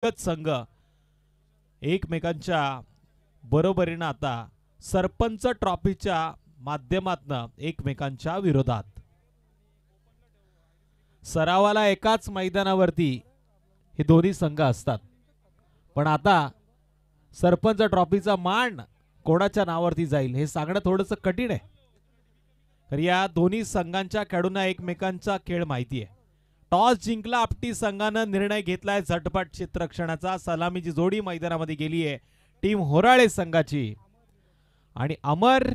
संघ एकमेकांच्या बरोबरीने आता सरपंच ट्रॉफीच्या माध्यमातून एकमेकांच्या विरोधात सरावाला एकाच मैदानावरती हे दोन्ही संघ असतात, पण आता सरपंच ट्रॉफीचा मान कोणाच्या नावावरती जाईल हे सांगणं थोडंसं कठीण आहे. तर या दोन्ही संघांच्या खेळाडूंना एकमेकांचा खेळ माहिती आहे. टॉस जिंकला आपटी संघानं, निर्णय घेतलाय झटपट क्षेत्ररक्षणाचा. सलामीची जोडी मैदानामध्ये गेली आहे टीम होराळे संघाची आणि अमर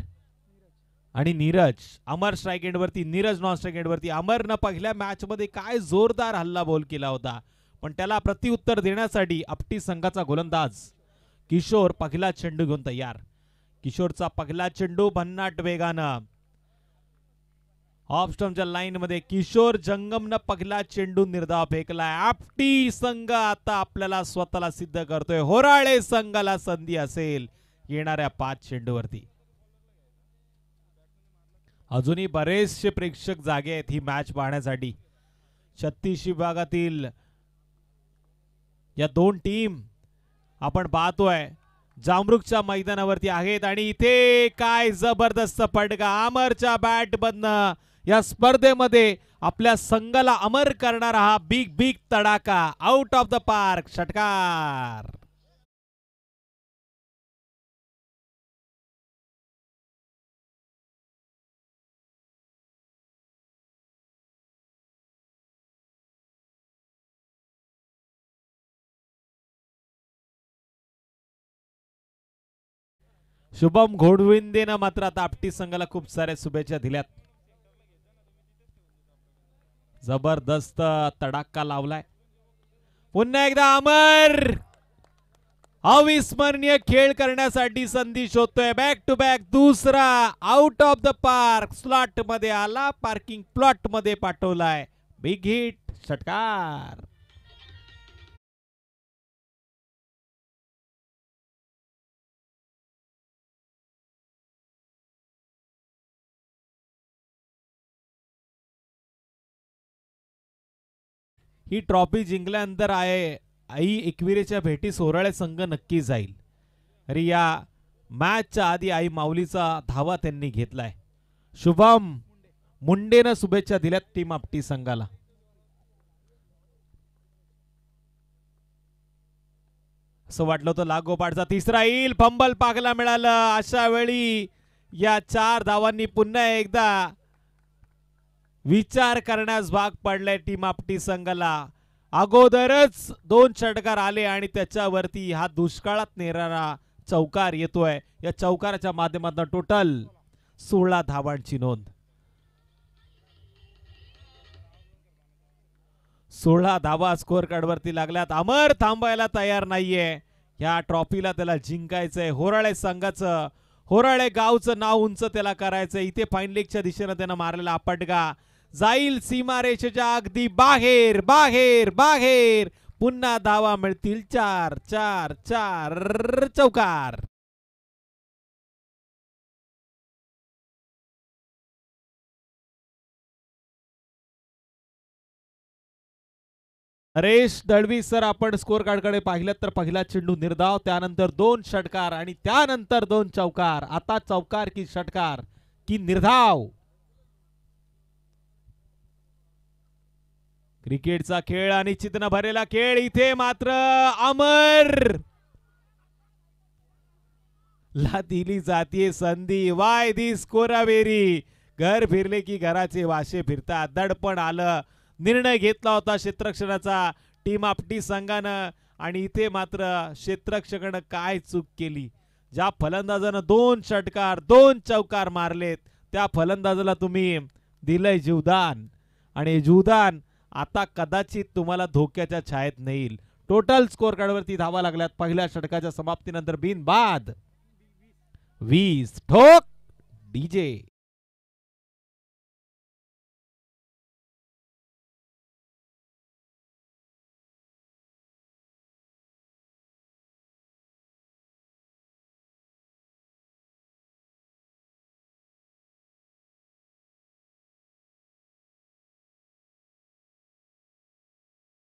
आणि नीरज. अमर स्ट्राइक एंडवरती, नीरज नॉन स्ट्राइक एंडवरती. अमरनं पहिल्या मॅच मध्ये काय जोरदार हल्ला बॉल केला होता, पण त्याला प्रत्युत्तर देण्यासाठी आपटी संघाचा गोलंदाज किशोर पहिला चेंडू घेऊन तयार. किशोरचा पहिला चेंडू भन्नाट वेगानं ऑफ स्टंपच्या लाईन मध्ये किशोर जंगमनं पहिला चेंडू निर्धाव फेकलाय. आपटी संघ आता आपल्याला स्वतःला सिद्ध करतोय. होराळे संघाला संधी असेल येणाऱ्या 5 चेंडूवरती. अजूनही बरेचसे प्रेक्षक जागे आहेत ही मॅच पाहण्यासाठी. 36 विभागातील या दोन टीम आपण पाहतोय जामरुकच्या मैदानावरती आहेत आणि इथे काय जबरदस्त फटका अमरच्या बॅट मधनं या स्पर्धेमध्ये आपल्या संघाला अमर करणारा हा बिग बिग तडाका. आउट ऑफ द पार्क षटकार. शुभम घोडविंदेनं मात्र आता आपटी संघाला खूप साऱ्या शुभेच्छा दिल्यात. जबरदस्त तडाखा लावलाय. पुन्हा एकदा अमर अविस्मरणीय खेळ करण्यासाठी संधी शोधतोय. बॅक टू बॅक दुसरा out of the park. Slot मध्ये आला, पार्किंग प्लॉट मध्ये पाठवलाय. बिग हिट षटकार. ही ट्रॉफी जिंकल्यानंतर आई एकविरेच्या भेटी सोराळे संघ नक्की जाईल. अरे या मॅचच्या आधी आई माऊलीचा धावा त्यांनी घेतलाय. शुभम मुंडेनं शुभेच्छा दिल्यात टीम आपटी संघाला. असं वाटलं होतं लागोपाठचा तिसरा येईल, फंबल पाहायला मिळालं. अशा वेळी या 4 धावांनी पुन्हा एकदा विचार करण्यास भाग पडलाय टीम आपटी संघाला. अगोदरच 2 षटकार आले आणि त्याच्यावरती हा दुष्काळात नेणारा चौकार येतोय. या चौकाराच्या माध्यमातून टोटल 16 धावांची नोंद. 16 धावा स्कोअर कार्ड वरती लागल्यात. अमर थांबायला तयार नाहीये. या ट्रॉफीला त्याला जिंकायचंय. होराळे संघाचं, होराळे गावचं नाव उंच त्याला करायचंय. इथे फाईन लेगच्या दिशेनं त्यानं मारलेला आपटगा जाईल सीमारेषेच्या अगदी बाहेर बाहेर बाहेर. पुन्हा धावा मिळतील 4 4 4 चौकार. नरेश दळवी सर, आपण स्कोअर कार्डकडे पाहिलं तर पहिला चेंडू निर्धाव, त्यानंतर 2 षटकार आणि त्यानंतर 2 चौकार. आता चौकार की षटकार की निर्धाव. क्रिकेटचा खेळ आणि चित्न भरलेला खेळ. इथे मात्र अमर ला दिली जातीये संधी. वाय दी स्कोरावेरी. घर फिरले की घराचे वाशे फिरतात. दडपण आलं, निर्णय घेतला होता क्षेत्ररक्षणाचा टीम आपटी संघानं आणि इथे मात्र क्षेत्ररक्षकानं काय चूक केली. ज्या फलंदाजानं 2 षटकार 2 चौकार मारलेत त्या फलंदाजाला तुम्ही दिलंय जीवदान आणि जीवदान आता कदाचित तुम्हाला धोक्याच्या छायेत नेईल. टोटल स्कोअर कार्डवरती धावा लागल्यात पहिल्या षटकाच्या समाप्तीनंतर बिनबाद 20 ठोक डीजे.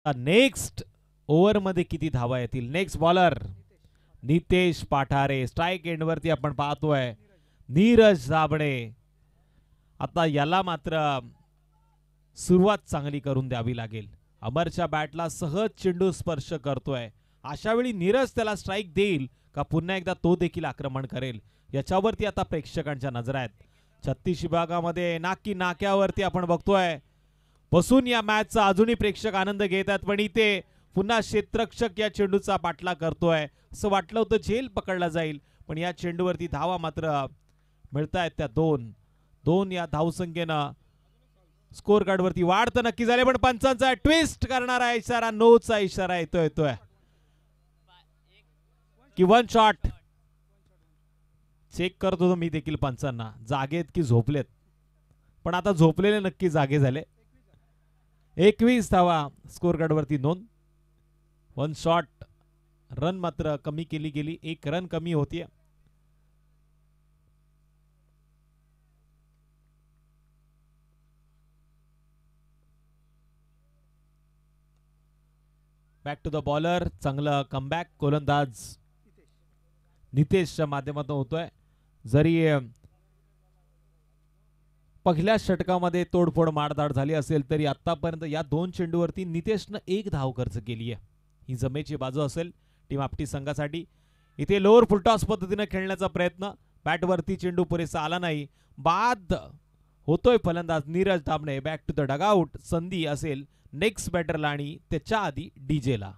नेक्स्ट ओव्हरमध्ये किती धावा येतील. Next bowler Nitesh Pathare. Strike एंडवरती आपण पाहतोय नीरज दाबणे. आता याला मात्र सुरुवात चांगली करून द्यावी लागेल. अमरच्या बॅटला सहज चेंडू स्पर्श करतोय. अशा वेळी नीरज त्याला स्ट्राईक देईल का पुन्हा एकदा तो देखील आक्रमण करेल, याच्यावरती आता प्रेक्षकांच्या नजर आहेत. 36 विभागामध्ये नाकी नाक्यावरती आपण बघतोय बसून या मॅचचा अजूनही प्रेक्षक आनंद घेत आहेत. पण इथे पुन्हा क्षेत्ररक्षक या चेंडूचा पाठला करतोय. असं वाटलं होतं झेल पकडला जाईल, पण या चेंडूवरती धावा मात्र मिळतायत. त्या दोन या धावसंख्येनं स्कोर कार्ड वरती वाढ तर नक्की झाले, पण पंचांचा ट्विस्ट करणारा इशारा, नोचा इशारा येतोय की वन शॉट. चेक करत होतो मी देखील पंचांना, जागेत की झोपलेत, पण आता झोपलेले नक्की जागे झाले. 21 धावा स्कोर कार्ड वरती नोंद. One shot. रन मात्र कमी केली गेली, 1 रन कमी होतीये. Back to the bowler. चांगलं कमबॅक गोलंदाज नितेशच्या माध्यमातून होतोय. जरी पहिल्या षटकामध्ये तोडफोड मारधाड झाली असेल तरी आतापर्यंत या 2 चेंडूवरती नितेशनं 1 धाव खर्च केली आहे. ही जमेची बाजू असेल टीम आपटी संघासाठी. इथे लोअर फुलटॉस पद्धतीने खेळण्याचा प्रयत्न, बॅटवरती चेंडू पुरेसा आला नाही. बाद होतोय फलंदाज Neeraj Damane. Back to the dugout. संधी असेल नेक्स्ट बॅटरला आणि त्याच्या आधी डीजेला.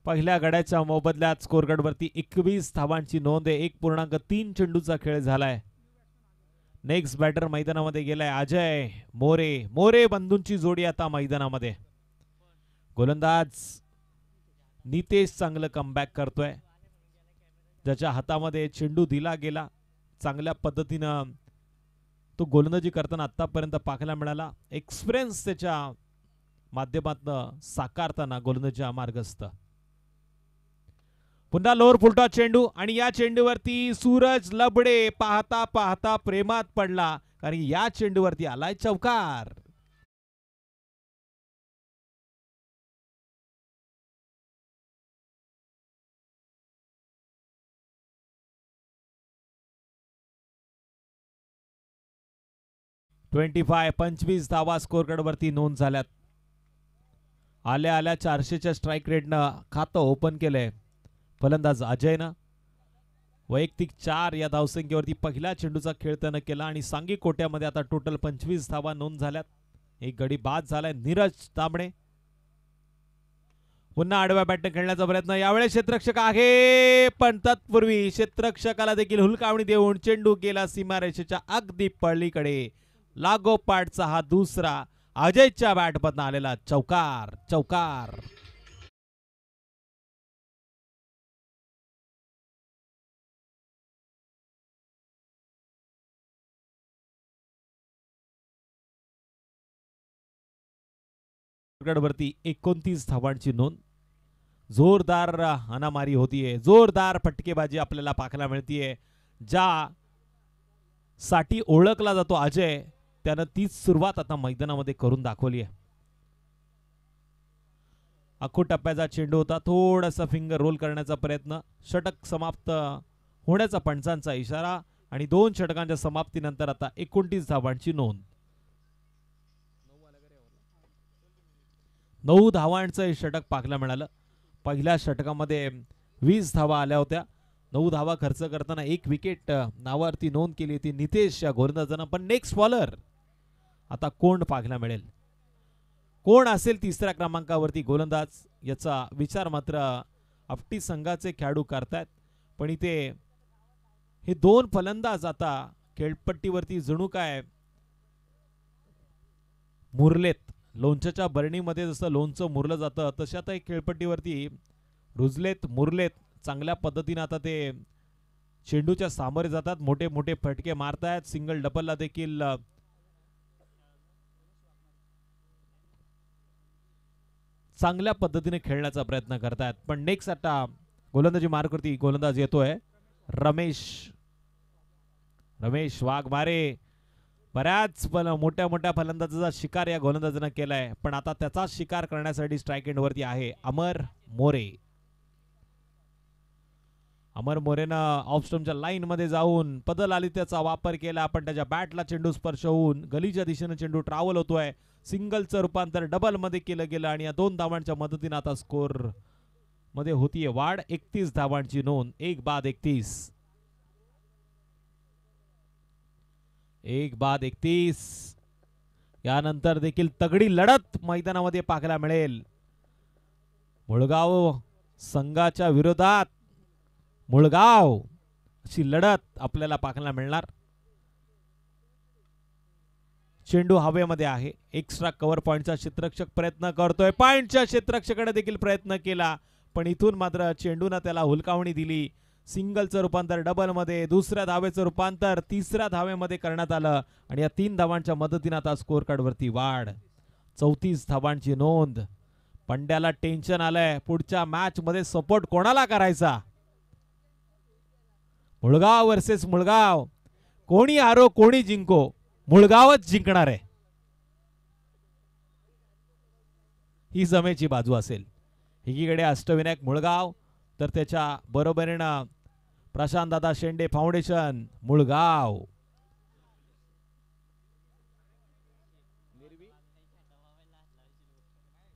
पहिल्या गड्याच्या मोबदल्यात स्कोर कार्ड वरती 21 धावांची नोंद आहे. 1.3 चेंडूचा खेळ झालाय. नेक्स्ट बॅटर मैदानामध्ये गेलाय अजय मोरे. मोरे बंधूंची जोडी आता मैदानामध्ये. गोलंदाज नितेश चांगलं कमबॅक करतोय. ज्याच्या हातामध्ये चेंडू दिला गेला, चांगल्या पद्धतीनं तो गोलंदाजी करताना आतापर्यंत पाहायला मिळाला. एक्सपिरियन्स त्याच्या माध्यमातून साकारताना गोलंदाजीचा मार्गस्थ. पुन्हा लोअर फुलटॉस चेंडू आणि या चेंडूवरती सूरज लबडे पाहता पाहता प्रेमात पडला, कारण या चेंडूवरती आलाय चौकार. (25) 25 धावा स्कोर कार्ड वरती नोंद झाल्यात. आल्या आल्या 400च्या स्ट्राईक रेटनं खातं ओपन केलंय फलंदाज अजयनं. वैयक्तिक 4 या धावसंख्येवरती पहिल्या चेंडूचा खेळ त्यानं केला आणि सांगी कोट्यामध्ये आता टोटल 25 धावा नोंद झाल्यात. एक गडी बाद झालाय नीरज दामणे. पुन्हा आडव्या बॅटने खेळण्याचा प्रयत्न, यावेळेस क्षेत्ररक्षक आहे, पण तत्पूर्वी क्षेत्ररक्षकाला देखील हुलकावणी देऊन चेंडू गेला सीमारेषेच्या अगदी पलीकडे. लागोपाठचा हा दुसरा अजयच्या बॅटमधून आलेला चौकार. चौकार. वरती 29 धावांची नोंद. जोरदार हाणामारी होतीये, जोरदार फटकेबाजी आपल्याला पाहायला मिळतीये. ज्या साठी ओळखला जातो अजय, त्यानं तीच सुरुवात आता मैदानामध्ये करून दाखवली आहे. अखो टप्प्याचा चेंडू होता, थोडासा फिंगर रोल करण्याचा प्रयत्न, षटक समाप्त होण्याचा पंचांचा इशारा आणि 2 षटकांच्या समाप्तीनंतर आता 29 धावांची नोंद. 9 धावांचं षटक पाहायला मिळालं. पहिल्या षटकामध्ये 20 धावा आल्या होत्या. 9 धावा खर्च करताना 1 विकेट नावावरती नोंद केली होती नितेश या गोलंदाजानं. पण नेक्स्ट बॉलर आता कोण पाहायला मिळेल, कोण असेल तिसऱ्या क्रमांकावरती गोलंदाज, याचा विचार मात्र आपटी संघाचे खेळाडू करतायत. पण इथे हे 2 फलंदाज आता खेळपट्टीवरती जणू काय मुरलेत. लोणच्याच्या बरणीमध्ये जसं लोणचं मुरलं जातं तशा आता खेळपट्टीवरती रुजलेत, मुरलेत. चांगल्या पद्धतीने आता ते चेंडूच्या सामोरे जातात, मोठे मोठे फटके मारतायत, सिंगल डबलला देखील चांगल्या पद्धतीने खेळण्याचा प्रयत्न करतायत. पण नेक्स्ट आता गोलंदाजी मार्कवरती गोलंदाज येतोय रमेश वाघमारे. बऱ्याच मोठ्या मोठ्या फलंदाजाचा शिकार या गोलंदाजानं केलाय, पण आता त्याचा शिकार करण्यासाठी स्ट्राईक एंड वरती आहे अमर मोरे. अमर मोरेनं ऑफ स्टंपच्या लाईन मध्ये जाऊन पदल आलित्याचा वापर केला, पण त्याच्या बॅटला चेंडू स्पर्श होऊन गलीच्या दिशेने चेंडू ट्रॅव्हल होतोय. सिंगलचं रूपांतर डबल मध्ये केलं गेलं आणि या 2 धावांच्या मदतीने आता स्कोर मध्ये होतीये वाढ. 31 धावांची नोंद. 1 बाद 31. 1 बाद 31. यानंतर देखील तगडी लढत मैदानामध्ये पाहायला मिळेल. मुळगाव संघाच्या विरोधात मुळगाव अशी लढत आपल्याला पाहायला मिळणार. चेंडू हवेमध्ये आहे. एक्स्ट्रा कव्हर पॉइंटचा क्षेत्ररक्षक प्रयत्न करतोय. पॉइंटच्या क्षेत्ररक्षकाने देखील प्रयत्न केला, पण इथून मात्र चेंडूने त्याला हुलकावणी दिली. सिंगलचं रूपांतर डबल मध्ये, दुसऱ्या धावेचं रूपांतर तिसऱ्या धावेमध्ये करण्यात आलं आणि या 3 धावांच्या मदतीने आता स्कोर कार्ड वरती वाढ. 34 धावांची नोंद. पंड्याला टेन्शन आलंय, पुढच्या मॅच मध्ये सपोर्ट कोणाला करायचा. मुळगाव वर्सेस मुळगाव, कोणी हारो कोणी जिंको, मुळगावच जिंकणार आहे ही जमेची बाजू असेल. एकीकडे अष्टविनायक मुळगाव, तर त्याच्या बरोबरीनं प्रशांत दादा शेंडे फाउंडेशन मुळगाव.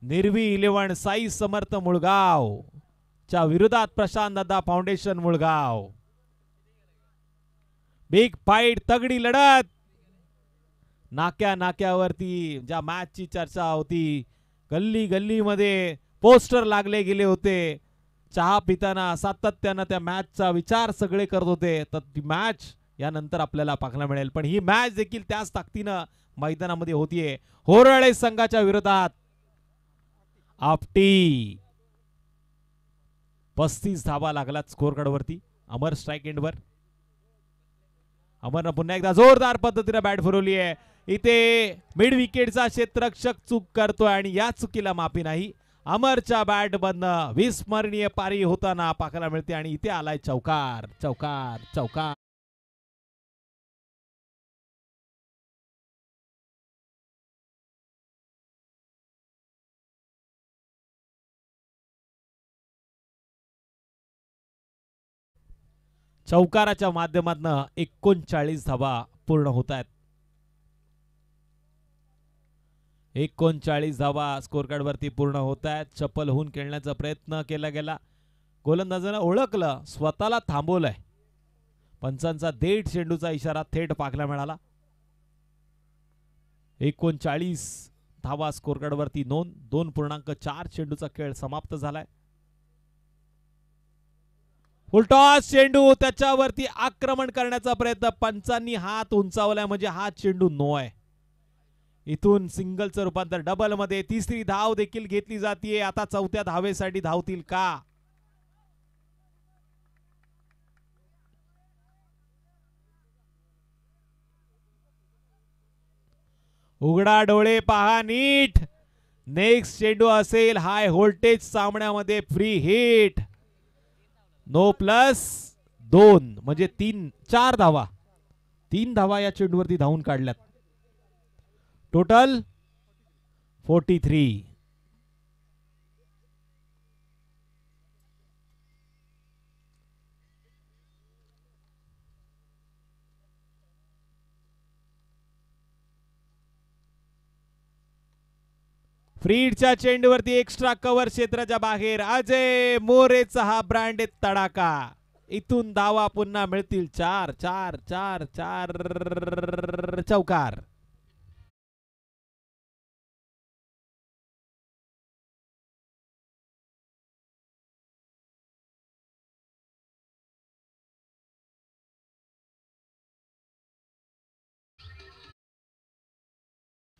निर्वी 11 साई समर्थ मुळगाव च्या विरोधात प्रशांत दादा फाउंडेशन मुळगाव. बिग फाईट, तगडी लढत. नाक्यावरती ज्या मॅचची चर्चा होती, गल्ली गल्लीमध्ये पोस्टर लागले गेले होते, चहा पिताना सातत्यानं त्या मॅचचा विचार सगळे करत होते, तर ती मॅच यानंतर आपल्याला पाहायला मिळेल. पण ही मॅच देखील त्याच ताकदीनं मैदानामध्ये होतीये. होरळे संघाच्या विरोधात आपटी. 35 धावा लागलात स्कोर कार्ड वरती. अमर स्ट्राईक एंडवर. अमरनं पुन्हा एकदा जोरदार पद्धतीने बॅट फिरवली आहे. इथे मिड विकेटचा क्षेत्ररक्षक चूक करतोय आणि या चुकीला माफी नाही. अमरच्या बॅट बंद विस्मरणीय पारी होताना पाहायला मिळते आणि इथे आलाय चौकार. चौकार चौकार. चौकाराच्या माध्यमातून 39 धावा पूर्ण होत आहेत. 39 धावा स्कोर कार्ड वरती पूर्ण होत आहेत. चप्पल होऊन खेळण्याचा प्रयत्न केला गेला. गोलंदाजानं ओळखलं, स्वतःला थांबवलंय. पंचांचा देठ चेंडूचा इशारा थेट पाहायला मिळाला. 39 धावा स्कोर कार्ड वरती नोंद. 2.4 चेंडूचा खेळ समाप्त झालाय. फुलटॉस चेंडू, त्याच्यावरती आक्रमण करण्याचा प्रयत्न. पंचांनी हात उंचावलाय म्हणजे हा चेंडू नो आहे. इथून सिंगलचं रूपांतर डबल मध्ये. तिसरी धाव देखील घेतली जाते. आता चौथ्या धावेसाठी धावतील का. उघडा डोळे पहा नीट. नेक्स्ट चेंडू असेल हाय व्होल्टेज सामन्यामध्ये फ्री हिट. नो प्लस 2 म्हणजे 4 धावा. 3 धावा या चेंडूवरती धावून काढल्यात. टोटल 43. फ्रीडच्या चेंडूवरती एक्स्ट्रा कव्हर क्षेत्राच्या बाहेर अजय मोरेचा हा ब्रँडेड तडाखा. इथून धावा पुन्हा मिळतील 4 4 4 4. चौकार.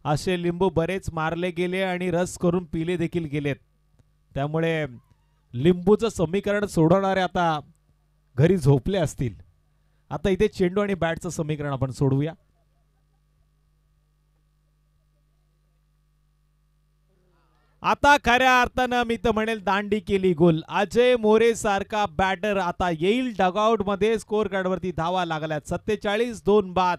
असे लिंबू बरेच मारले गेले आणि रस करून पिले देखील गेलेत. त्यामुळे लिंबूचं समीकरण सोडवणारे आता घरी झोपले असतील. आता इथे चेंडू आणि बॅटचं समीकरण आपण सोडवूया. आता खऱ्या अर्थानं मी तर म्हणेल दांडी केली गोल. अजय मोरे सारखा बॅटर आता येईल डगआउट मध्ये. स्कोर कार्ड वरती धावा लागल्यात 47 2 बाद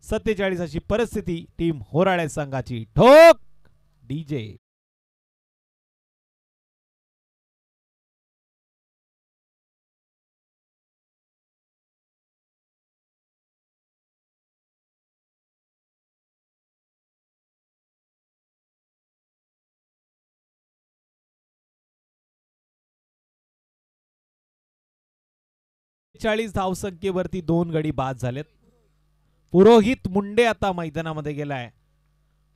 47 अशी परिस्थिती टीम होराळे संघाची. ठोक डीजे. धावसंख्येवरती 2 गडी बाद झालेत. पुरोहित मुंडे आता मैदानामध्ये गेलाय.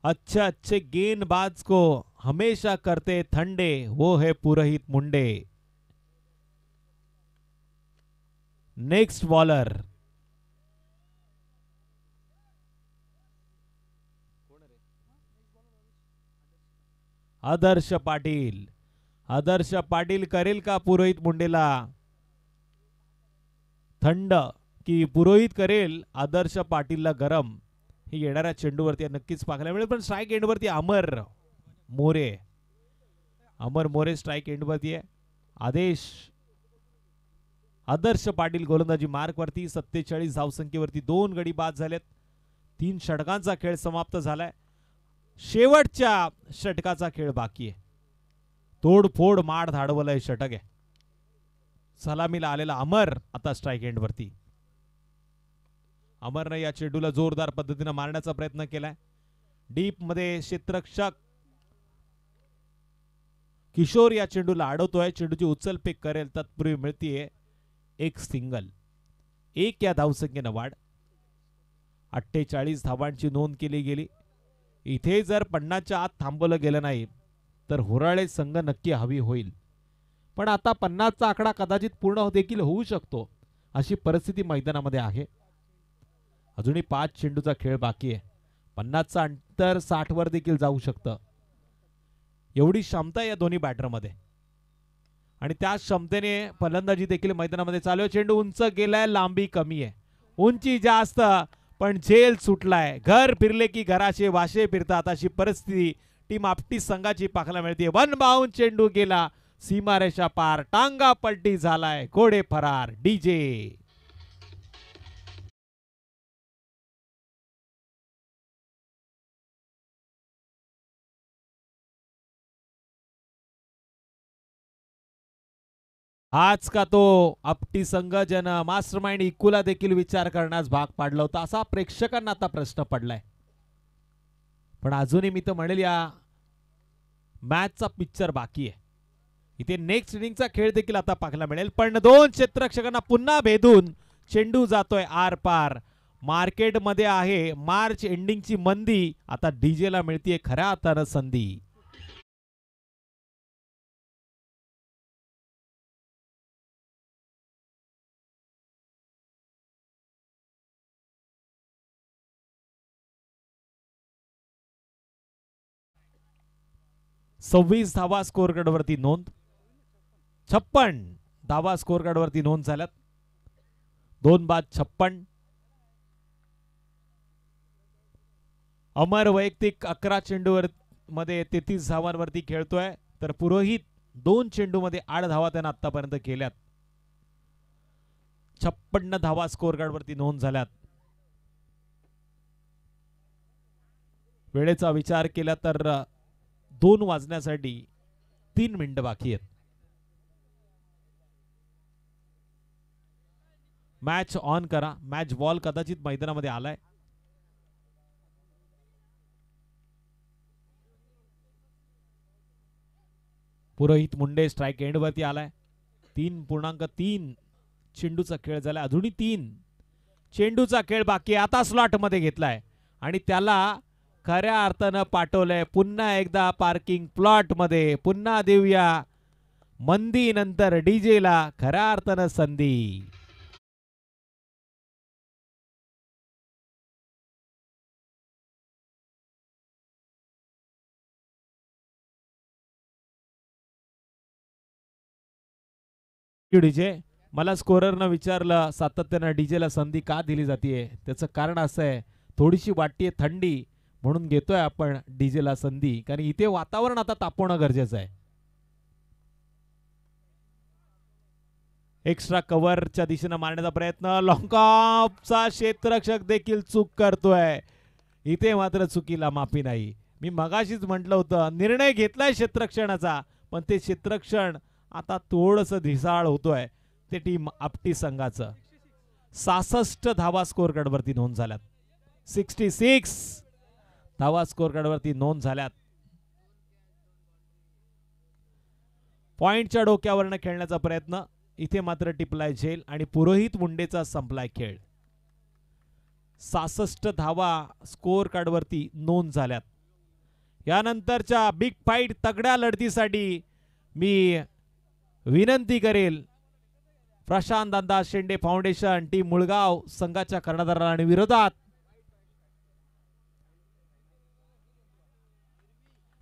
अच्छे अच्छे गेंदबाज को हमेशा करते ठंडे वो है पुरोहित मुंडे. नेक्स्ट बॉलर आदर्श पाटील. आदर्श पाटील करेल का पुरोहित मुंडेला थंड, की पुरोहित करेल आदर्श पाटीलला गरम, हे येणाऱ्या चेंडूवरती नक्कीच पाहायला मिळेल. पण स्ट्राईक एंडवरती अमर मोरे. अमर मोरे स्ट्राईक एंडवरती आहे. आदेश आदर्श पाटील गोलंदाजी मार्क वरती. 47 धावसंख्येवरती 2 गडी बाद झालेत. 3 षटकांचा खेळ समाप्त झालाय. शेवटच्या षटकाचा खेळ बाकी आहे. तोडफोड माड धाडवलंय षटक आहे. सलामीला आलेला अमर आता स्ट्राईक एंड वरती. अमरने या चेंडूला जोरदार पद्धतीने मारण्याचा प्रयत्न केलाय. डीप मध्ये क्षेत्ररक्षक किशोर या चेंडूला अडवतोय. चेंडूची उचल पेक करेल तत्पूर्वी मिळतीये एक सिंगल. 1 या धावसंख्येनं वाढ. 48 धावांची नोंद केली गेली. इथे जर 50च्या आत थांबवलं गेलं नाही तर होराळे संघ नक्की हवी होईल. पण आता 50चा आकडा कदाचित पूर्ण देखील होऊ शकतो अशी परिस्थिती मैदानामध्ये आहे. अजूनही 5 चेंडूचा खेळ बाकी आहे. 50चा अंतर 60 वर देखील जाऊ शकतं. एवढी क्षमता या दोन्ही बॅटरमध्ये आणि त्या क्षमतेने फलंदाजी देखील मैदानामध्ये चालू आहे. चेंडू उंच गेलाय, लांबी कमी आहे. उंची जास्त पण झेल सुटलाय. घर फिरले की घराचे वाशे फिरतात अशी परिस्थिती टीम आपटी संघाची पाहायला मिळते. वन बाउंड चेंडू गेला सीमारेषा पार. टांगा पलटी झालाय. घोडे फरार. डीजे. आज का तो आपटी संघ जन मास्टरमाइंड इक्कूला देखील विचार करण्यास भाग पाडला होता असा प्रेक्षकांना आता प्रश्न पडलाय. पण अजूनही मी तर म्हणेल या मॅचचा पिक्चर बाकी आहे. इथे नेक्स्ट इनिंगचा खेळ देखील आता पाहायला मिळेल. पण 2 क्षेत्ररक्षकांना पुन्हा भेदून चेंडू जातोय आर पार. मार्केटमध्ये आहे मार्च एंडिंगची मंदी. आता डीजेला मिळतीये खऱ्या अर्थानं संधी. सव्वीस धावा स्कोर कार्ड वरती नोंद. 56 धावा स्कोर कार्ड वरती नोंद झाल्यात. 2 बाद 56. अमर वैयक्तिक 11 चेंडूवर मध्ये 33 धावांवरती खेळतोय. तर पुरोहित 2 चेंडूमध्ये 8 धावा त्यानं आतापर्यंत केल्यात. 56 धावा स्कोर कार्ड वरती नोंद झाल्यात. वेळेचा विचार केला तर 2 वाजण्यासाठी 3 मिनिटं बाकी आहेत. मॅच ऑन करा. मॅच बॉल कदाचित मैदानामध्ये आलाय. पुरोहित मुंडे स्ट्राईक एंड वरती आलाय. 3.3 चेंडूचा खेळ झाला. अजूनही 3 चेंडूचा खेळ बाकी. आता स्लॉट मध्ये घेतलाय आणि त्याला खऱ्या अर्थानं पाठवलंय पुन्हा एकदा पार्किंग प्लॉट मध्ये. पुन्हा देऊया मंदी नंतर डीजेला खऱ्या अर्थानं संधी. डीजे मला स्कोररनं विचारलं सातत्यानं डीजेला संधी का दिली जाते, त्याचं कारण असं आहे थोडीशी वाटते थंडी म्हणून घेतोय आपण डीजेला संधी, कारण इथे वातावरण आता तापवणं गरजेचं आहे. एक्स्ट्रा कव्हरच्या दिशेनं मारण्याचा प्रयत्न, लॉंग ऑफचा क्षेत्ररक्षक देखील चूक करतोय. इथे मात्र चुकीला माफी नाही. मी मगाशीच म्हटलं होतं निर्णय घेतलाय क्षेत्ररक्षणाचा, पण ते क्षेत्ररक्षण आता थोडंसं ढिसाळ होतोय. ते टीम आपटी संघाचं 66 धावा स्कोर कार्डवरती नोंद झाल्यात. 66 धावा स्कोर कार्डवरती नोंद झाल्यात. पॉइंटच्या डोक्यावरनं खेळण्याचा प्रयत्न, इथे मात्र टिपलाय झेल आणि पुरोहित मुंडेचा संपलाय खेळ. 66 धावा स्कोर कार्डवरती नोंद झाल्यात. यानंतरच्या बिग फाईट तगड्या लढतीसाठी मी विनंती करेल प्रशांत दादा शेंडे फाउंडेशन टीम मुळगाव संघाच्या कर्णधारांनी विरोधात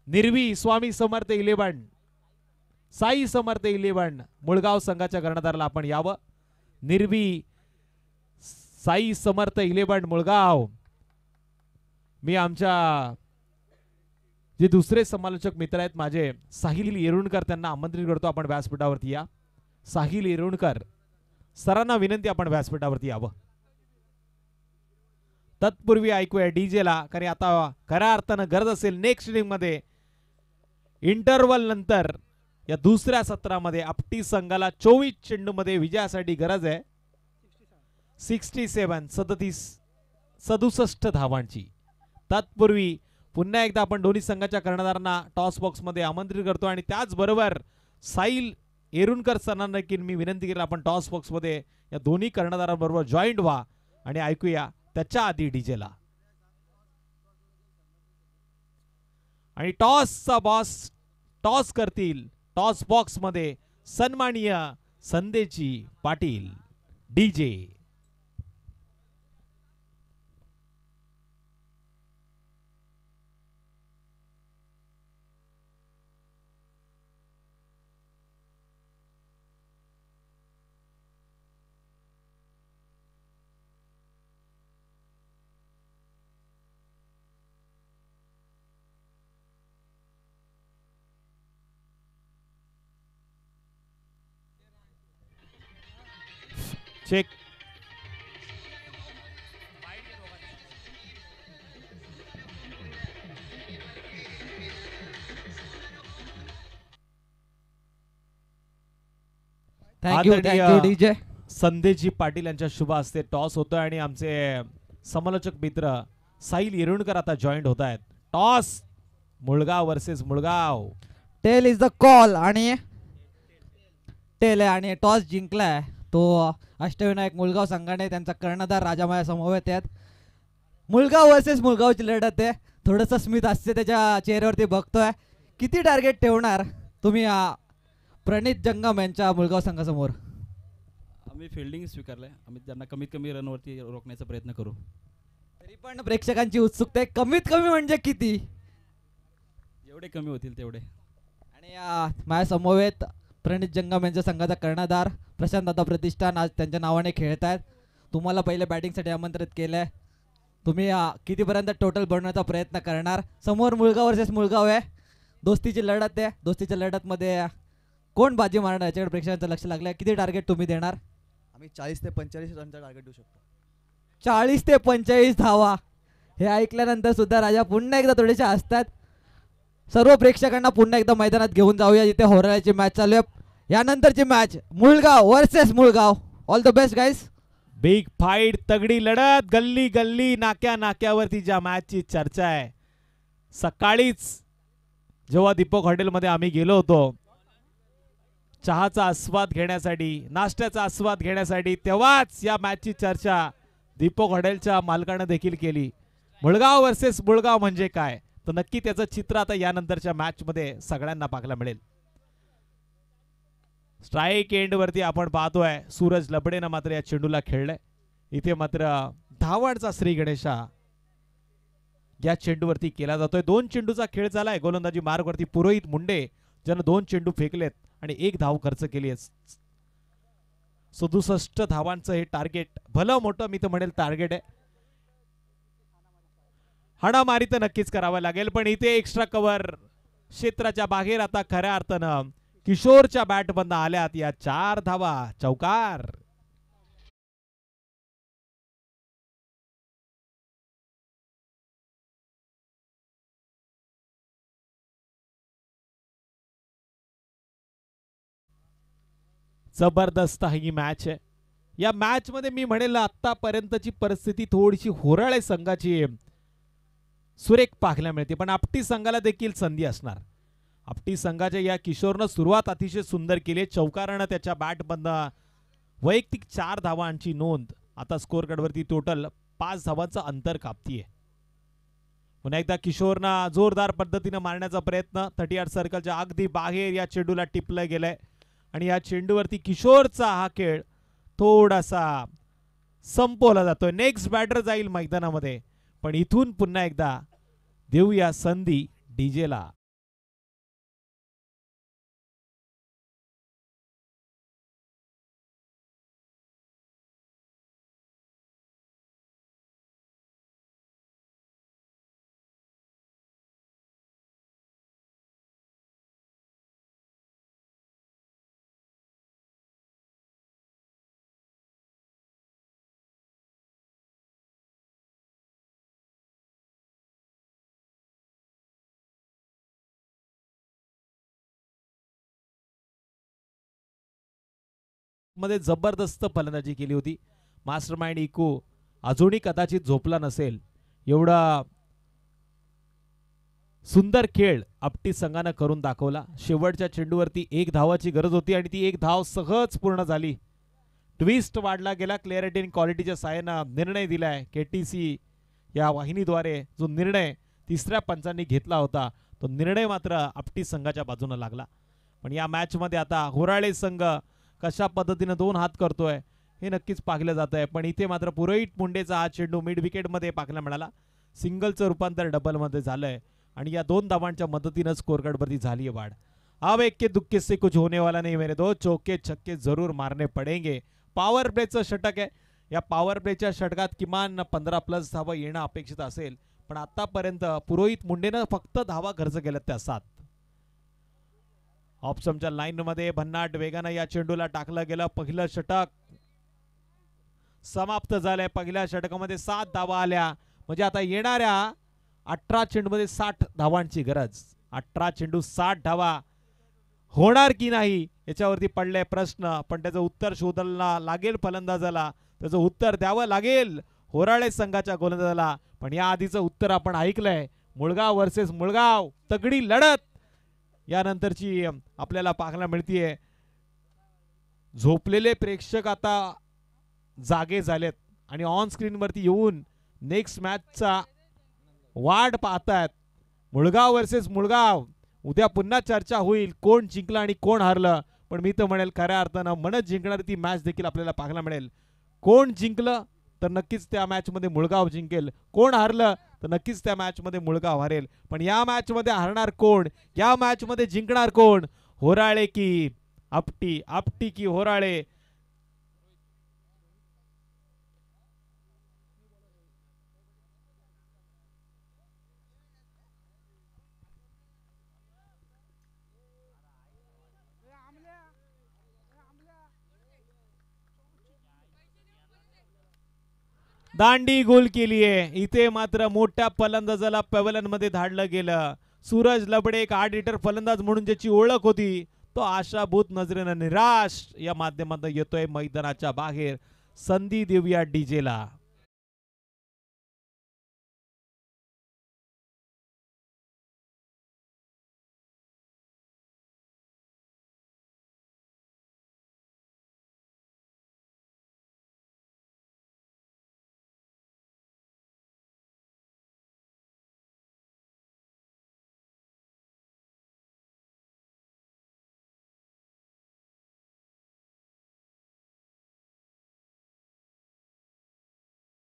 निर्वी स्वामी समर्थ 11 साई समर्थ 11 मुळगाव संघाच्या कर्णधाराला आपण यावं. निर्वी साई समर्थ 11 मुळगाव. मी आमच्या जे दुसरे समालोचक मित्र आहेत माझे साहिल येरुणकर त्यांना आमंत्रित करतो आपण व्यासपीठावरती या. साहिल येरुणकर सरांना विनंती आपण व्यासपीठावरती यावं. तत्पूर्वी ऐकूया डीजेला, कारण आता खऱ्या अर्थानं गरज असेल नेक्स्ट इनिंग मध्ये इंटरवल नंतर या दुसऱ्या सत्रामध्ये आपटी संघाला 24 चेंडू मध्ये विजयासाठी गरज आहे. 67 धावांची. तत्पूर्वी पुन्हा एकदा आपण दोन्ही संघाच्या कर्णधारांना टॉस बॉक्स मध्ये आमंत्रित करतो आणि त्याचबरोबर साहिल येरुणकर सरांना देखील मी विनंती केली आपण टॉस बॉक्स मध्ये या दोन्ही कर्णधारांबरोबर जॉईंट व्हा आणि ऐकूया त्याच्या आधी डीजेला. आणि टॉसचा बॉस टॉस करतील. टॉस बॉक्स मध्ये सन्माननीय Sandeji Patil DJ. Check. Thank you DJ. Sandeji Patil यांच्या शुभ हस्ते टॉस होतोय आणि आमचे समालोचक मित्र साहिल येरुणकर आता जॉईंट होत आहेत. Toss Mulgaon versus Mulgaon. Tail is the call आणि टेल आहे आणि टॉस जिंकलाय तो अष्टविनायक मुळगाव संघाने. त्यांचा कर्णधार राजामाया समवेत आहेत. मुळगाव वर्सेस मुळगावची लढत आहे. थोडंसं स्मित हास्य त्याच्या चेहऱ्यावरती बघतोय. किती टार्गेट ठेवणार तुम्ही प्रणित जंगम यांच्या मुळगाव संघासमोर? आम्ही फिल्डिंग स्वीकारलंय. आम्ही त्यांना कमीत कमी रनवरती रोखण्याचा प्रयत्न करू. तरी पण प्रेक्षकांची उत्सुकता आहे. कमीत कमी म्हणजे किती? जेवढे कमी होतील तेवढे. आणि माझ्या समवेत प्रणित जंगम यांच्या संघाचा कर्णधार प्रशांत दादा प्रतिष्ठान आज त्यांच्या नावाने खेळत आहेत. तुम्हाला पहिले बॅटिंगसाठी आमंत्रित केलंय. तुम्ही कितीपर्यंत टोटल बनवण्याचा प्रयत्न करणार? समोर मुळगाव वर्सेस मुळगाव आहे. दोस्तीची लढत आहे. दोस्तीच्या लढतमध्ये कोण बाजी मारणार याच्याकडे प्रेक्षकांचं लक्ष लागलंय. किती टार्गेट तुम्ही देणार? आम्ही 40 ते 45 रनचा टार्गेट देऊ शकतो. 40 ते 45 धावा. हे ऐकल्यानंतर सुद्धा राजा पुन्हा एकदा थोडेसे हसतात. सर्व प्रेक्षकांना पुन्हा एकदा मैदानात घेऊन जाऊया जिथे होराळ्याची मॅच चालू आहे. यानंतरची match Mulgaon versus Mulgaon. All the best guys. Big fight तगडी लढत गल्ली गल्ली नाक्या नाक्यावरती ज्या मॅचची चर्चा आहे. सकाळीच जेव्हा दीपक हॉटेलमध्ये आम्ही गेलो होतो चहाचा आस्वाद घेण्यासाठी नाश्त्याचा आस्वाद घेण्यासाठी, तेव्हाच या मॅचची चर्चा दीपक हॉटेलच्या मालकानं देखील केली. मुळगाव वर्सेस मुळगाव म्हणजे काय, तर नक्की त्याचं चित्र आता यानंतरच्या मॅच मध्ये सगळ्यांना पाहायला मिळेल. स्ट्राईक एंड वरती आपण पाहतोय सूरज लबडेनं मात्र या चेंडूला खेळलंय. इथे मात्र धावांचा श्री गणेशा या चेंडूवरती केला जातोय. 2 चेंडूचा खेळ झालाय. गोलंदाजी मार्ग वरती पुरोहित मुंडे ज्यानं 2 चेंडू फेकलेत आणि 1 धाव खर्च केली आहे. 67 धावांचं हे टार्गेट भलं मोठं मी तर म्हणेल टार्गेट आहे. हाणामारी तर नक्कीच करावं लागेल, पण इथे एक्स्ट्रा कव्हर क्षेत्राच्या बाहेर आता खऱ्या अर्थानं किशोरच्या बॅट बंद आल्यात. या 4 धावा चौकार. जबरदस्त ही मॅच आहे. या मॅच मध्ये मी म्हणेल आतापर्यंतची परिस्थिती थोडीशी होराळे संघाची सुरेख पाहायला मिळते, पण आपटी संघाला देखील संधी असणार. आपटी संघाच्या या किशोरनं सुरुवात अतिशय सुंदर केली. चौकारानं त्याच्या बॅट बंद वैयक्तिक 4 धावांची नोंद. आता स्कोर कार्डवरती टोटल 5 धावांचं अंतर कापतीये. पुन्हा एकदा किशोरनं जोरदार पद्धतीनं मारण्याचा प्रयत्न 38 सर्कलच्या अगदी बाहेर या चेंडूला टिपलं गेलंय आणि या चेंडूवरती किशोरचा हा खेळ थोडासा संपवला जातोय. नेक्स्ट बॅटर जाईल मैदानामध्ये, पण इथून पुन्हा एकदा देऊया संधी डीजेला. मध्ये जबरदस्त फलंदाजी केली होती. मास्टरमाइंड इको अजूनही कदाचित झोपला नसेल, एवढा सुंदर खेळ आपटी संघानं करून दाखवला. शेवटच्या चेंडूवरती 1 धावाची गरज होती आणि ती 1 धाव सहज पूर्ण झाली. ट्विस्ट वाढला गेला. क्लॅरिटी आणि क्वालिटीच्या साहाय्यानं निर्णय दिलाय केटीसी या वाहिनीद्वारे. जो निर्णय 3ऱ्या पंचांनी घेतला होता तो निर्णय मात्र आपटी संघाच्या बाजूने लागला. पण या मॅच मध्ये आता होराळे संघ कशा पद्धतीने 2 हात करतोय हे नक्कीच पाहिलं जात आहे. पण इथे मात्र पुरोहित मुंडेचा हा चेंडू मिड विकेट मध्ये पाहायला मिळाला. सिंगलचं रूपांतर डबल मध्ये झालंय आणि या 2 धावांच्या मदतीनं स्कोर कार्ड वरती झाली आहे वाढ. अब एक्के दुक्के से कुछ होने वाला नहीं मेरे दो, चौके छक्के जरूर मारने पडेंगे. पॉवर प्लेचं षटक आहे. या पॉवर प्लेच्या षटकात किमान 15+ धावा येणं अपेक्षित असेल, पण आतापर्यंत पुरोहित मुंडेनं फक्त धावा खर्च केल्यात त्या 7. ऑप्शनच्या लाईन मध्ये भन्नाट वेगानं या चेंडूला टाकलं गेलं. पहिलं षटक समाप्त झालंय. पहिल्या षटकामध्ये 7 धावा आल्या, म्हणजे आता येणाऱ्या 18 चेंडूमध्ये 60 धावांची गरज. 18 चेंडू 60 धावा होणार की नाही याच्यावरती पडलाय प्रश्न, पण त्याचं उत्तर शोधायला लागेल फलंदाजाला. त्याचं उत्तर द्यावं लागेल होराळे संघाच्या गोलंदाजाला. पण या आधीचं उत्तर आपण ऐकलंय. मुळगाव वर्सेस मुळगाव, तगडी लढत यानंतरची आपल्याला पाहायला मिळतीये. झोपलेले प्रेक्षक आता जागे झालेत आणि ऑन स्क्रीन वरती येऊन नेक्स्ट मॅचचा वाट पाहतायत. मुळगाव वर्सेस मुळगाव, उद्या पुन्हा चर्चा होईल कोण जिंकलं आणि कोण हारलं. पण मी तर म्हणेल खऱ्या अर्थानं मनच जिंकणारी ती मॅच देखील आपल्याला पाहायला मिळेल. कोण जिंकलं तर नक्कीच त्या मॅच मध्ये मुळगाव जिंकेल, कोण हारलं तर नक्कीच त्या मॅच मध्ये मुळगाव हरेल. पण या मॅच मध्ये हारणार कोण, या मॅच मध्ये जिंकणार कोण, होराळे की आपटी, आपटी की होराळे. दांडी गोल केली आहे. इथे मात्र मोठ्या फलंदाजाला पॅव्हलियन मध्ये धाडलं गेलं. सूरज लबडे एक 8 हिटर फलंदाज म्हणून ज्याची ओळख होती तो आशाभूत नजरेनं निराश या माध्यमातून येतोय मैदानाच्या बाहेर. संधी देऊया डीजेला.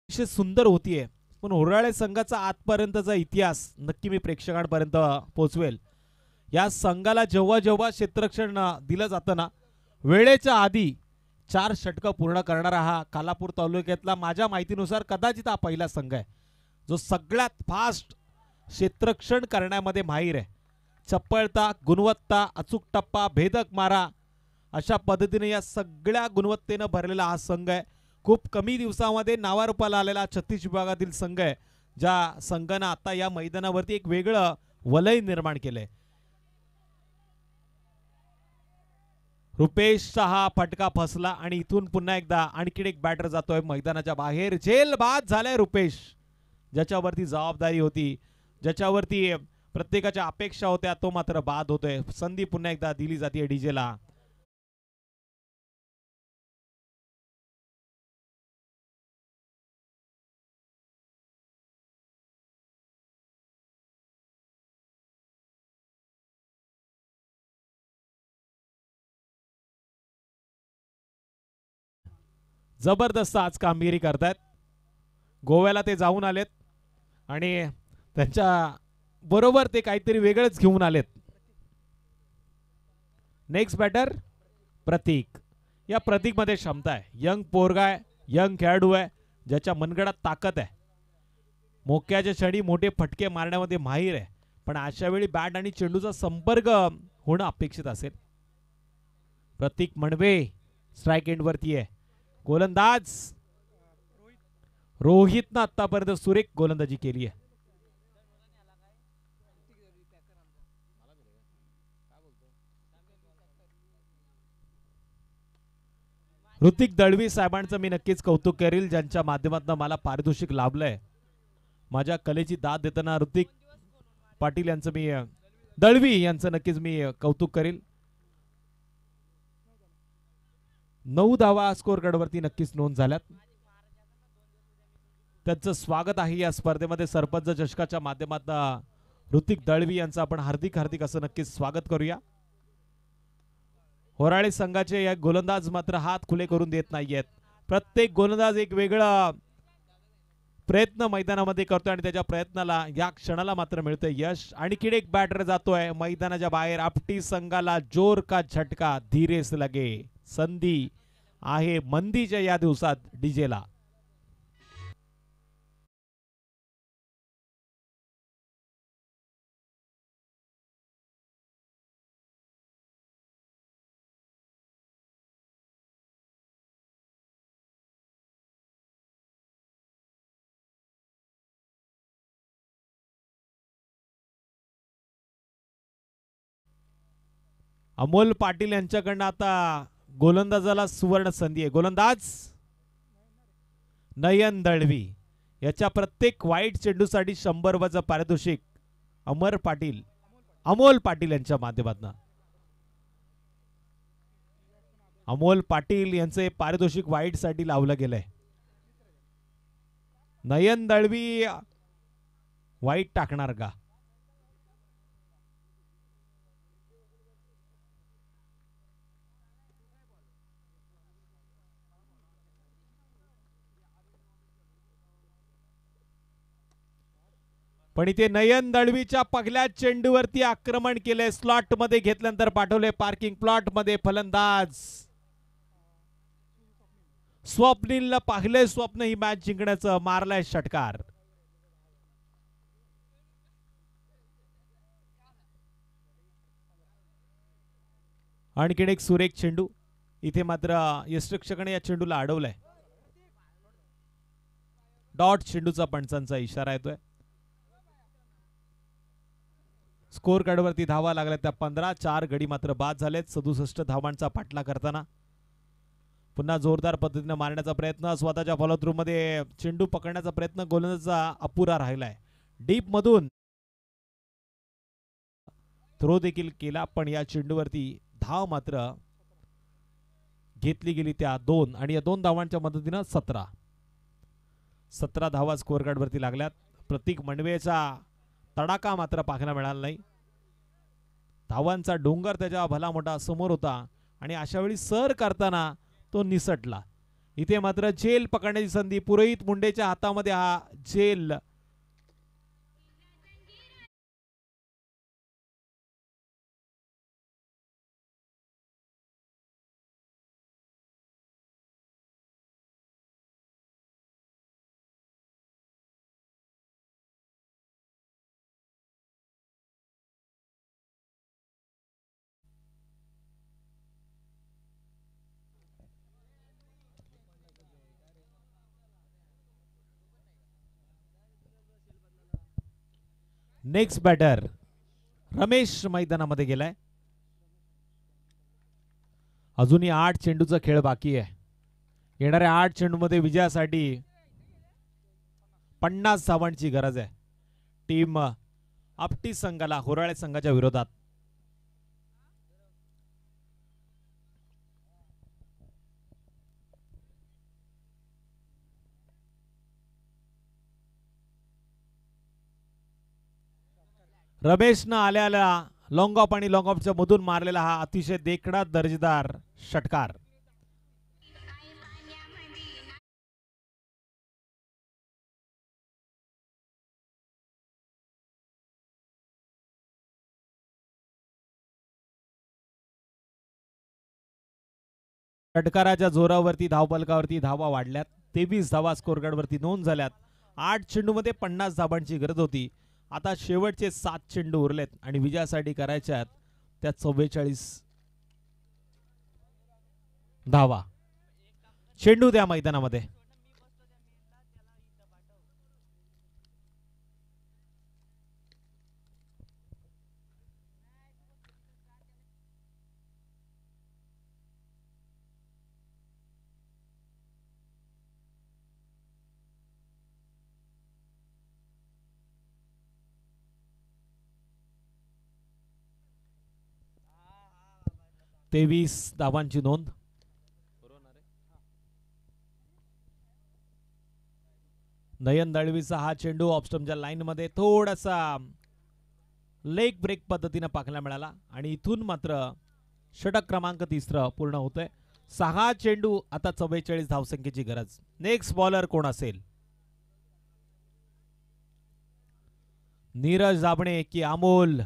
सुंदर होतीये, पण होराळे संघाचा आजपर्यंतचा इतिहास नक्की मी प्रेक्षकांपर्यंत पोहोचवेल. या संघाला जेव्हा जेव्हा क्षेत्ररक्षण दिलं जातं ना, वेळेच्या आधी 4 षटकं पूर्ण करणारा हा कालापूर तालुक्यातला माझ्या माहितीनुसार कदाचित हा पहिला संघ आहे जो सगळ्यात फास्ट क्षेत्ररक्षण करण्यामध्ये माहीर आहे. चपळता, गुणवत्ता, अचूक टप्पा, भेदक मारा अशा पद्धतीने या सगळ्या गुणवत्तेनं भरलेला हा संघ आहे. खूप कमी दिवसामध्ये नावारूपाला आलेला 36 विभागातील संघ आहे, ज्या संघानं आता या मैदानावरती एक वेगळं वलय निर्माण केलंय. रुपेशचा हा फटका फसला आणि इथून पुन्हा एकदा आणखीन एक बॅटर जातोय मैदानाच्या बाहेर. झेल बाद झालाय रुपेश, ज्याच्यावरती जबाबदारी होती, ज्याच्यावरती प्रत्येकाच्या अपेक्षा होत्या, तो मात्र बाद होतोय. संधी पुन्हा एकदा दिली जाते डीजेला. जबरदस्त आज कामगिरी करतायत. गोव्याला ते जाऊन आलेत आणि त्यांच्या बरोबर ते काहीतरी वेगळंच घेऊन आलेत. नेक्स्ट बॅटर प्रतीक. या प्रतीक मध्ये क्षमता आहे. यंग पोरगा आहे, यंग खेळाडू आहे, ज्याच्या मनगडात ताकद आहे. मोक्याच्या क्षणी मोठे फटके मारण्यामध्ये माहीर आहे, पण अशा वेळी बॅट आणि चेंडूचा संपर्क होणं अपेक्षित असेल. प्रतीक मणवे स्ट्राइक एंड वरती आहे. गोलंदाज रोहितनं आतापर्यंत सुरेख गोलंदाजी केली आहे. ऋतिक दळवी साहेबांचं मी नक्कीच कौतुक करेल, ज्यांच्या माध्यमातून मला पारितोषिक लाभलंय. माझ्या कलेची दाद देताना ऋतिक पाटील यांचं मी दळवी यांचं नक्कीच मी कौतुक करेल. 9 धावा स्कोर कार्डवरती नक्कीच नोंद झाल्यात. त्यांचं स्वागत आहे या स्पर्धेमध्ये. सरपंच चषकाच्या माध्यमातून ऋतिक दळवी यांचं आपण हार्दिक हार्दिक असं नक्कीच स्वागत करूया. होराळे संघाचे या गोलंदाज मात्र हात खुले करून देत नाहीयेत. प्रत्येक गोलंदाज एक वेगळा प्रयत्न मैदानामध्ये करतोय आणि त्याच्या प्रयत्नाला या क्षणाला मात्र मिळतंय यश. आणखीन एक बॅटर जातोय मैदानाच्या बाहेर. आपटी संघाला जोर का झटका धीरे से लगे. संधी आहे मंदीच्या या दिवसात डीजेला. अमोल पाटील यांच्याकडनं आता गोलंदाजाला सुवर्ण संधी आहे. गोलंदाज नयन दळवी. याच्या प्रत्येक वाईट चेंडूसाठी 100 वजा पारितोषिक अमोल पाटील यांच्या माध्यमातून. अमोल पाटील यांचे पारितोषिक वाईट साठी लावलं गेलंय. नयन दळवी वाईट टाकणार का? पण इथे नयन दळवीच्या पहिल्या चेंडूवरती आक्रमण केले. स्लॉट मध्ये घेतल्यानंतर पाठवले पार्किंग प्लॉट मध्ये. फलंदाज स्वप्नीलला पाहिले स्वप्न ही मॅच जिंकण्याचं, मारलाय षटकार. आणखीन एक सुरेख चेंडू. इथे मात्र यष्टिक्षकाने या चेंडूला अडवलंय. डॉट चेंडूचा पंचांचा इशारा येतोय. स्कोर कार्डवरती धावा लागल्या त्या 15. 4 गडी मात्र बाद झालेत. 67 धावांचा पाठला करताना पुन्हा जोरदार पद्धतीने मारण्याचा प्रयत्न. स्वतःच्या फॉलोथ्रू मध्ये चेंडू पकडण्याचा प्रयत्न गोलंदाजाचा अपुरा राहिलाय. डीप मधून थ्रो देखील केला, पण या चेंडूवरती धाव मात्र घेतली गेली त्या 2 आणि या 2 धावांच्या मदतीनं 17 धावा स्कोर कार्डवरती लागल्यात. प्रतीक मणवेचा तडाखा मात्र पाहायला मिळाला नाही. धावांचा डोंगर त्याच्या भला मोठा समोर होता आणि अशा वेळी सर करताना तो निसटला. इथे मात्र झेल पकडण्याची संधी. पुरोहित मुंडेच्या हातामध्ये हा झेल नेक्स्ट बॅटर रमेश मैदानामध्ये गेलाय. अजूनही 8 चेंडूचा खेळ बाकी आहे. येणाऱ्या 8 चेंडूमध्ये विजयासाठी 50 धावांची गरज आहे टीम आपटी संघाला होराळे संघाच्या विरोधात. रमेशनं आल्याला लॉंग ऑफ आणि लॉंग ऑफच्या मधून मारलेला हा अतिशय देखणा दर्जेदार षटकार. षटकाराच्या जोरावरती धावफलकावरती धावा वाढल्यात. 23 धावा स्कोरकार्डवरती नोंद झाल्यात. 8 चेंडूमध्ये 50 धावांची गरज होती. आता शेवटचे 7 चेंडू उरलेत आणि विजयासाठी करायच्या आहेत त्या 44 धावा. चेंडू द्या मैदानामध्ये. तेवीस धावांची नोंद. नयन दळवीचा हा चेंडू ऑफस्टमच्या लाईन मध्ये थोडासा लेग ब्रेक पद्धतीने पाहायला मिळाला आणि इथून मात्र षटक क्रमांक 3 पूर्ण होतोय. 6 चेंडू आता 44 धावसंख्येची गरज. नेक्स्ट बॉलर कोण असेल? नीरज दाभणे की अमोल?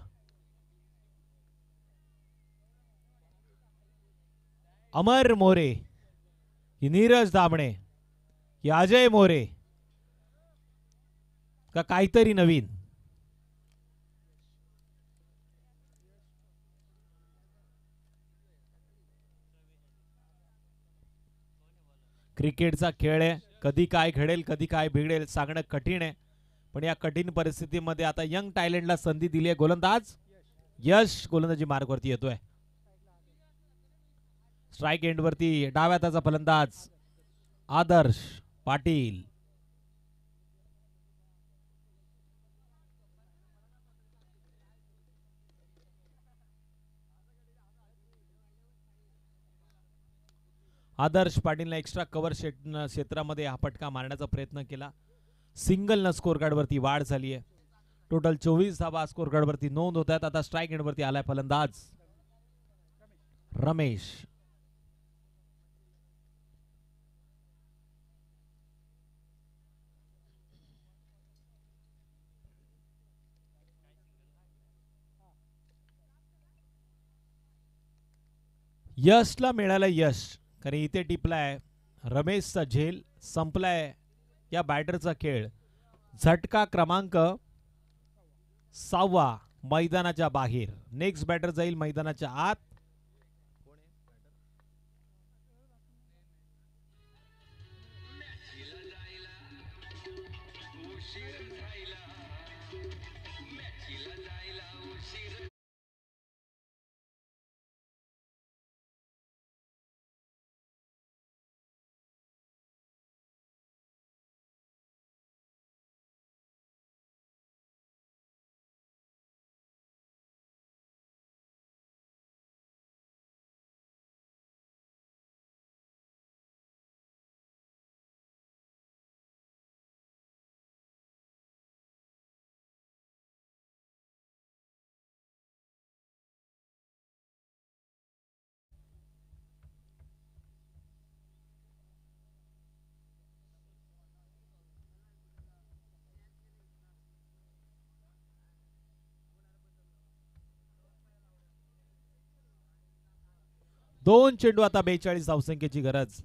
अमर मोरे की नीरज दाभणे की अजय मोरे का काहीतरी नवीन? क्रिकेटचा खेळ आहे. कधी काय घडेल कधी काय बिघडेल सांगणं कठीण आहे. पण या कठीण परिस्थितीमध्ये आता यंग टायलंडला संधी दिली आहे. गोलंदाज यश गोलंदाजी मार्गवरती येतोय. स्ट्राइक एंड वरती डाव्या हाताचा फलंदाज आदर्श पाटील. आदर्श पाटीलने एक्स्ट्रा कव्हर क्षेत्रामध्ये हा फटका मारण्याचा प्रयत्न केला. सिंगल न स्कोर कार्ड वरती वाढ झाली आहे. टोटल 24 धावा स्कोर कार्ड वरती नोंद होत आहेत. आता स्ट्राइक एंड वरती आलाय फलंदाज रमेश. यशला मिळालं यश कारण इथे टिपलाय रमेशचा झेल. संपलाय या बॅटरचा खेळ. झटका क्रमांक 6 मैदानाच्या बाहेर. नेक्स्ट बॅटर जाईल मैदानाच्या आत. दोन चेंडू आता 42 धावसंख्येची गरज.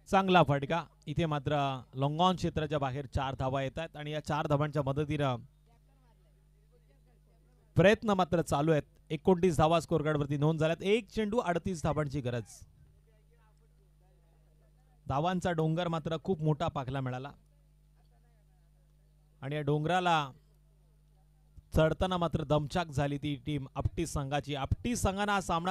चांगला फटका. इथे मात्र लॉंगॉन क्षेत्राच्या बाहेर 4 धावा येत आहेत आणि या 4 धावांच्या मदतीनं प्रयत्न मात्र चालू आहेत. 29 धावा स्कोर कार्ड वरती नोंद झाल्यात. एक चेंडू 38 धावांची गरज. धावांचा डोंगर मात्र खूप मोठा पाहायला मिळाला आणि या डोंगराला चढताना मात्र दमछाक झाली ती टीम आपटी संघाची. आपटी संघानं हा सामना